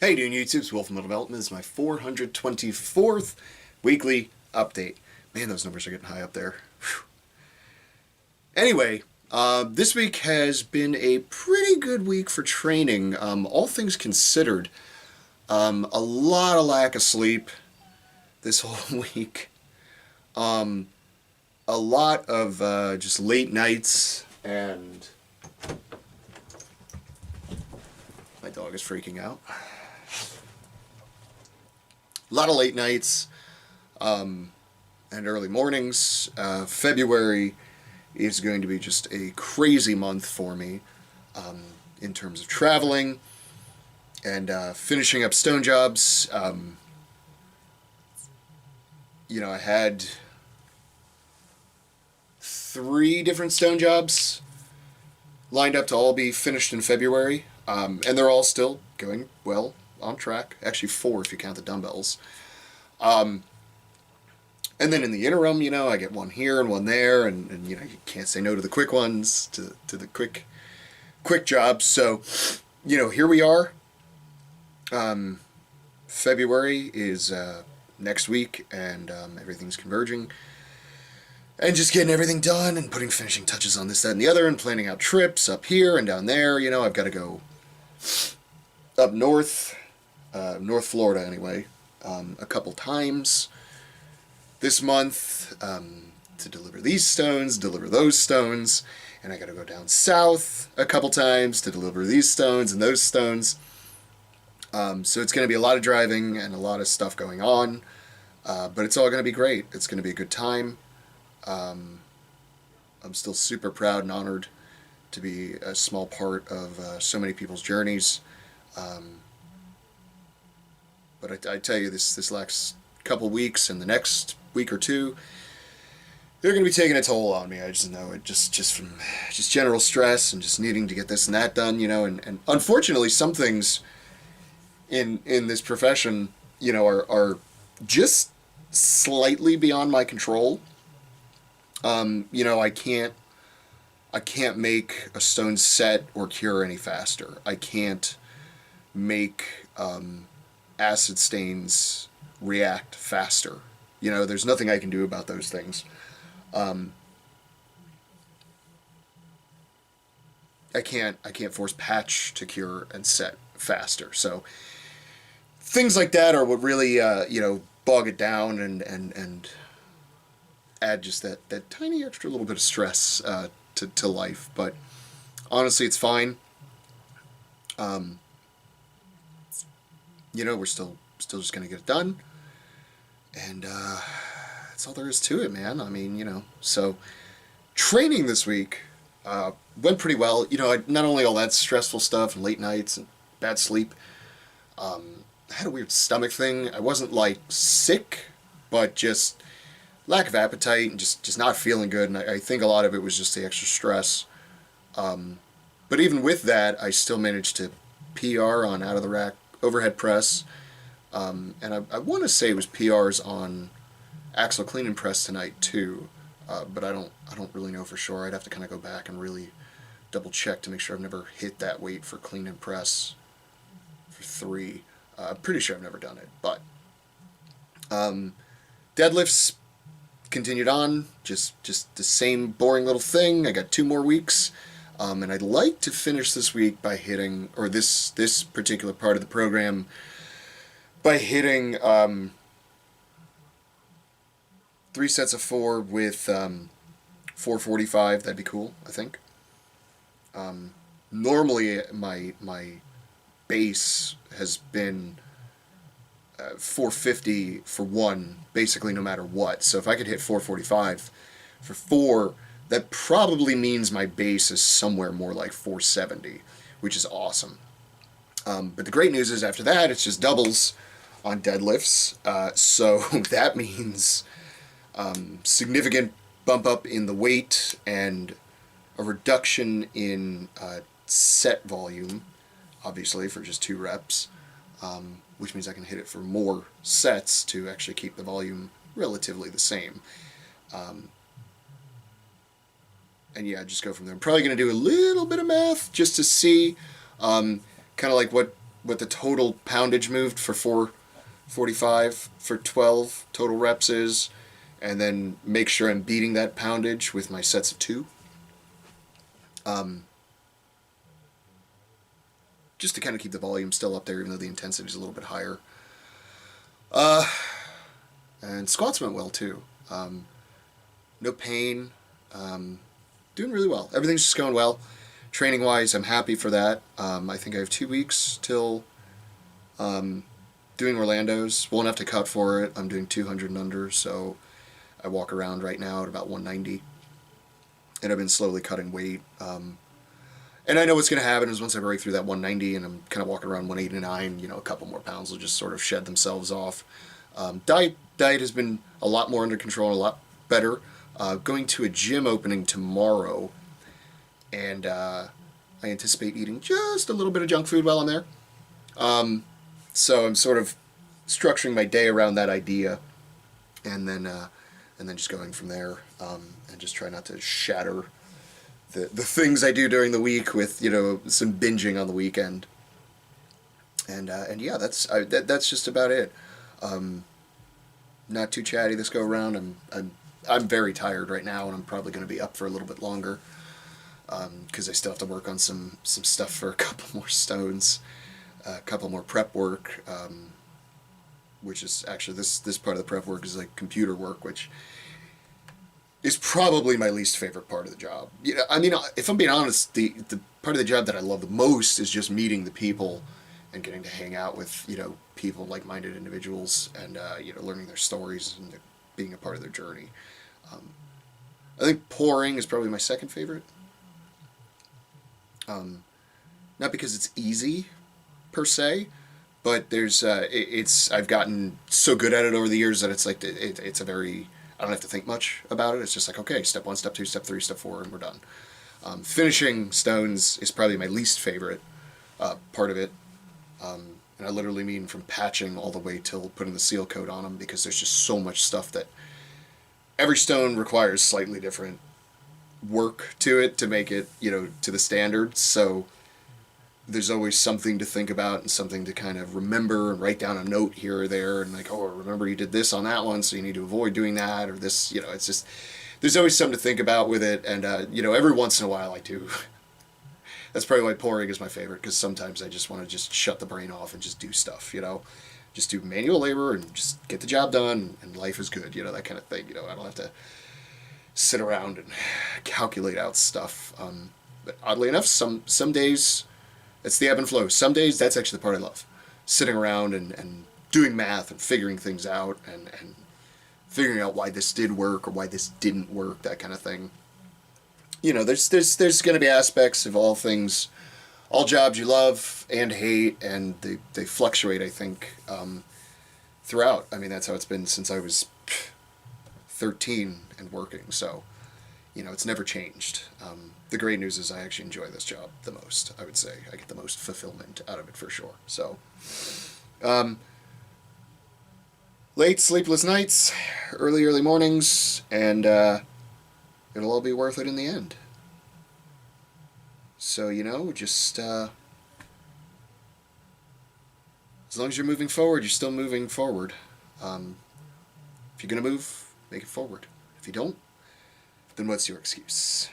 Hey doing YouTube, it's Will from Little Development. This is my 424th weekly update. Man, those numbers are getting high up there. Whew. Anyway, this week has been a pretty good week for training, all things considered. A lot of lack of sleep this whole week. A lot of just late nights, and my dog is freaking out. A lot of late nights and early mornings. February is going to be just a crazy month for me in terms of traveling and finishing up stone jobs. I had 3 different stone jobs lined up to all be finished in February, and they're all still going well. On track. Actually 4 if you count the dumbbells. And then in the interim, I get one here and one there, and you can't say no to the quick ones, to the quick jobs. So, here we are. February is next week, and everything's converging. And just getting everything done and putting finishing touches on this, that, and the other, and planning out trips up here and down there. I've got to go up north. North Florida anyway, a couple times this month to deliver these stones, deliver those stones, and I gotta go down south a couple times to deliver these stones and those stones. So it's gonna be a lot of driving and a lot of stuff going on, but it's all gonna be great. It's gonna be a good time. I'm still super proud and honored to be a small part of so many people's journeys. But I tell you, this last couple weeks and the next week or two, they're going to be taking a toll on me. I just know it, just from general stress and just needing to get this and that done, and unfortunately some things in this profession, are just slightly beyond my control. I can't make a stone set or cure any faster. I can't make acid stains react faster. There's nothing I can do about those things. I can't force patch to cure and set faster. So things like that are what really bog it down and add just that tiny extra little bit of stress to life. But honestly, it's fine. We're still just gonna get it done, and that's all there is to it, man. I mean, so training this week went pretty well. Not only all that stressful stuff and late nights and bad sleep. I had a weird stomach thing. I wasn't like sick, but just lack of appetite and just not feeling good. And I think a lot of it was just the extra stress. But even with that, I still managed to PR on out of the rack overhead press, and I want to say it was PRs on axle clean and press tonight too, but I don't really know for sure. I'd have to kind of go back and really double check to make sure I've never hit that weight for clean and press for 3. I'm pretty sure I've never done it, but deadlifts continued on, just the same boring little thing. I got 2 more weeks. And I'd like to finish this week by hitting, or this particular part of the program, by hitting 3 sets of 4 with 445. That'd be cool, I think. Normally my base has been 450 for 1, basically no matter what. So if I could hit 445 for 4, that probably means my base is somewhere more like 470, which is awesome. But the great news is after that, it's just doubles on deadlifts. So that means significant bump up in the weight and a reduction in set volume, obviously, for just 2 reps, which means I can hit it for more sets to actually keep the volume relatively the same. And yeah, just go from there. I'm probably going to do a little bit of math just to see kind of like what what the total poundage moved for 445 for 12 total reps is, and then make sure I'm beating that poundage with my sets of 2. Just to kind of keep the volume still up there, even though the intensity is a little bit higher. And squats went well too. No pain. Doing really well. Everything's just going well. Training wise, I'm happy for that. I think I have 2 weeks till doing Orlando's. Won't have to cut for it. I'm doing 200 and under, so I walk around right now at about 190. And I've been slowly cutting weight. And I know what's going to happen is once I break through that 190 and I'm kind of walking around 189, a couple more pounds will just sort of shed themselves off. Diet has been a lot more under control and a lot better. Going to a gym opening tomorrow, and I anticipate eating just a little bit of junk food while I'm there. So I'm sort of structuring my day around that idea, and then just going from there, and just try not to shatter the things I do during the week with some binging on the weekend. And yeah, that's just about it. Not too chatty this go around. I'm very tired right now, and I'm probably going to be up for a little bit longer, because I still have to work on some stuff for a couple more stones, a couple more prep work, which is actually this part of the prep work is like computer work, which is probably my least favorite part of the job. I mean, if I'm being honest, the part of the job that I love the most is just meeting the people and getting to hang out with people, like-minded individuals, and learning their stories and being a part of their journey. I think pouring is probably my second favorite. Not because it's easy per se, but there's I've gotten so good at it over the years that it's like it's a very, I don't have to think much about it. It's just like, okay, step 1, step 2, step 3, step 4, and we're done. Finishing stones is probably my least favorite part of it. And I literally mean from patching all the way till putting the seal coat on them, because there's just so much stuff that every stone requires slightly different work to it to make it, to the standards. So there's always something to think about and something to kind of remember and write down a note here or there, and like, oh, remember you did this on that one, so you need to avoid doing that, or this, it's just, there's always something to think about with it. And, every once in a while I do. That's probably why pouring is my favorite, because sometimes I just want to just shut the brain off and just do stuff, just do manual labor and just get the job done, and life is good, that kind of thing. I don't have to sit around and calculate out stuff. But oddly enough, some days it's the ebb and flow. Some days that's actually the part I love, sitting around and doing math and figuring things out, and figuring out why this did work or why this didn't work, that kind of thing. There's going to be aspects of all things, all jobs you love and hate, and they fluctuate, I think, throughout. I mean, that's how it's been since I was 13 and working, so, it's never changed. The great news is I actually enjoy this job the most, I would say. I get the most fulfillment out of it, for sure. So, late, sleepless nights, early mornings, and it'll all be worth it in the end. So, just, as long as you're moving forward, you're still moving forward. If you're going to move, make it forward. If you don't, then what's your excuse?